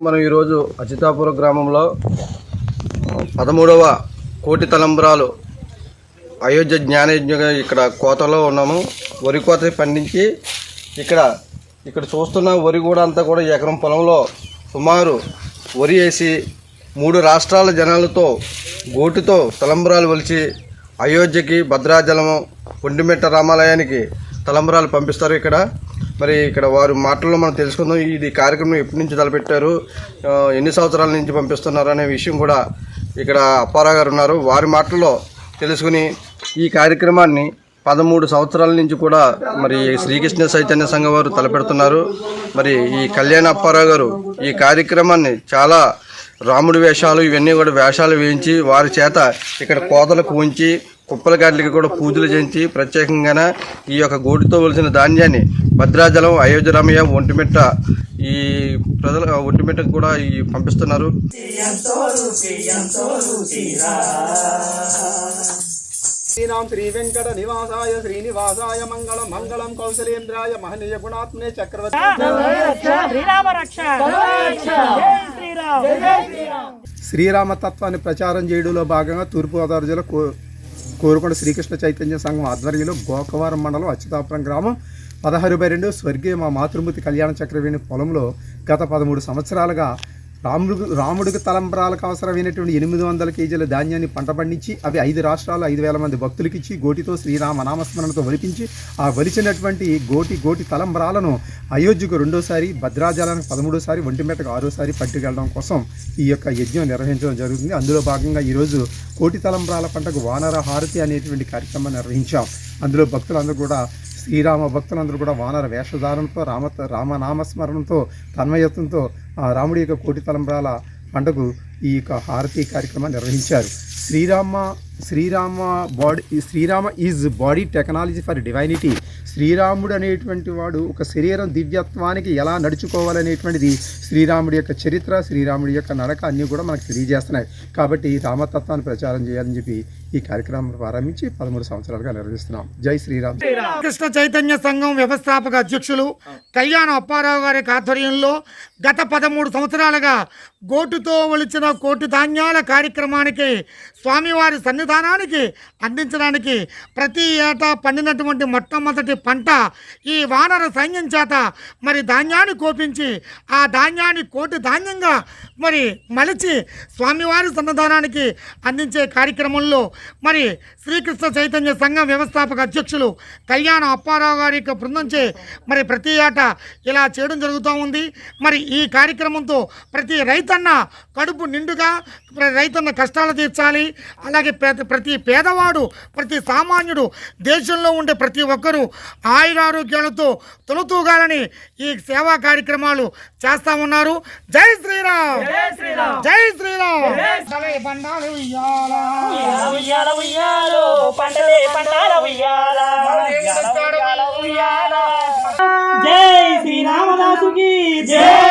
మనం ఈరోజు అచితాపురం గ్రామంలో 13వ కోటి తలంబ్రాలు అయోధ్య జ్ఞానయజ్ఞగా ఇక్కడ కోతలో ఉన్నాము. వరి కోత పండించి ఇక్కడ చూస్తున్న వరి కూడా అంతా కూడా ఎకరం పొలంలో సుమారు వరి వేసి 3 రాష్ట్రాల జనాలతో గోటితో తలంబ్రాలు వలిచి అయోధ్యకి, భద్రాచలము, ఒంటిమిట్ట రామాలయానికి తలంబ్రాలు పంపిస్తారు. ఇక్కడ వారి మాటల్లో మనం తెలుసుకుందాం. ఇది కార్యక్రమం ఎప్పటి నుంచి తలపెట్టారు, ఎన్ని సంవత్సరాల నుంచి పంపిస్తున్నారు అనే విషయం కూడా ఇక్కడ అప్పారావు గారు ఉన్నారు. వారి మాటల్లో తెలుసుకుని ఈ కార్యక్రమాన్ని 13 సంవత్సరాల నుంచి కూడా మరి శ్రీకృష్ణ చైతన్య సంఘం వారు తలపెడుతున్నారు. మరి ఈ కళ్యాణ అప్పారావు గారు ఈ కార్యక్రమాన్ని చాలా రాముడి వేషాలు ఇవన్నీ కూడా వేషాలు వేయించి వారి చేత ఇక్కడ కోతలకు ఉంచి కుప్పల గాడ్లకి కూడా పూజలు చేయించి ప్రత్యేకంగా ఈ యొక్క గోటితో వలసిన ధాన్యాన్ని భద్రాచలం, అయోధ్యరామయ్య, ఒంటిమిట్ట ఈ ప్రజల ఒంటిమిట్టకు కూడా పంపిస్తున్నారు. శ్రీరామ్ శ్రీ వెంకట నివాసాయ శ్రీనివాసాయ మంగళం మంగళం కౌశలేంద్రాయ మహనీయ గుణాత్మనే చక్రవర్తి శ్రీరామ తత్వాన్ని ప్రచారం చేయడంలో భాగంగా తూర్పుగోదావరి జిల్లా కోరుకొండ శ్రీకృష్ణ చైతన్య సంఘం ఆధ్వర్యంలో గోకవరం మండలం అచ్యుతాపురం గ్రామం 16/2 స్వర్గీయ మా మాతృమూర్తి కళ్యాణ చక్రవేణి పొలంలో గత 13 సంవత్సరాలుగా రాముడికి తలంబ్రాలకు అవసరమైనటువంటి 800 కేజీల ధాన్యాన్ని పంట పండించి అవి 5 రాష్ట్రాలు 5,000 మంది భక్తులకు ఇచ్చి గోటితో శ్రీరామ నామస్మరణతో వలిపించి ఆ వలిచినటువంటి గోటి తలంబ్రాలను అయోధ్యకు 2సారి, భద్రాచలానికి 13సారి, ఒంటిమిట్టకు 6సారి పట్టుకెళ్ళడం కోసం ఈ యొక్క యజ్ఞం నిర్వహించడం జరుగుతుంది. అందులో భాగంగా ఈరోజు కోటి తలంబ్రాల పంటకు వానర హారతి అనేటువంటి కార్యక్రమాన్ని నిర్వహించాం. అందులో భక్తులందరూ కూడా శ్రీరామ భక్తులందరూ కూడా వానర వేషధారణతో రామనామస్మరణతో తన్మయత్వంతో రాముడి యొక్క కోటి తలంబ్రాల పంటకు ఈ యొక్క హారతి కార్యక్రమాన్ని నిర్వహించారు. Srirama is body technology for divinity. శ్రీరాముడు అనేటువంటి వాడు ఒక శరీరం దివ్యత్వానికి ఎలా నడుచుకోవాలనేటువంటిది శ్రీరాముడి యొక్క చరిత్ర, శ్రీరాముడి యొక్క నడక అన్నీ కూడా మనకు తెలియజేస్తున్నాయి. కాబట్టి రామతత్వాన్ని ప్రచారం చేయాలని చెప్పి ఈ కార్యక్రమం ప్రారంభించి 13 సంవత్సరాలుగా నిర్వహిస్తున్నాం. జై శ్రీరామ్. కృష్ణ చైతన్య సంఘం వ్యవస్థాపక అధ్యక్షులు కళ్యాణ అప్పారావు గారి ఆధ్వర్యంలో గత 13 సంవత్సరాలుగా గోటుతో ఒలిచిన కోటి ధాన్యాల కార్యక్రమానికి స్వామివారి సన్నిధానానికి అందించడానికి ప్రతి ఏటా పండినటువంటి మొట్టమొదటి పంట ఈ వానర సైన్యం చేత మరి ధాన్యాన్ని కోపించి ఆ ధాన్యాన్ని కోటి ధాన్యంగా మరి మలిచి స్వామివారి సన్నిధానానికి అందించే కార్యక్రమంలో మరి శ్రీకృష్ణ చైతన్య సంఘం వ్యవస్థాపక అధ్యక్షులు కళ్యాణ అప్పారావు గారి యొక్క బృందంచే మరి ప్రతి ఏటా ఇలా చేయడం జరుగుతూ ఉంది. మరి ఈ కార్యక్రమంతో ప్రతి రైతన్న కడుపు నిండుగా రైతన్న కష్టాలు తీర్చాలి. అలాగే ప్రతి పేదవాడు, ప్రతి సామాన్యుడు, దేశంలో ఉండే ప్రతి ఒక్కరూ ఆయురారోగ్యాలతో తొలతూగాలని ఈ సేవా కార్యక్రమాలు చేస్తా ఉన్నారు. జై శ్రీరామ్, జై శ్రీరామ్. జై శ్రీరామదాసుకి జై.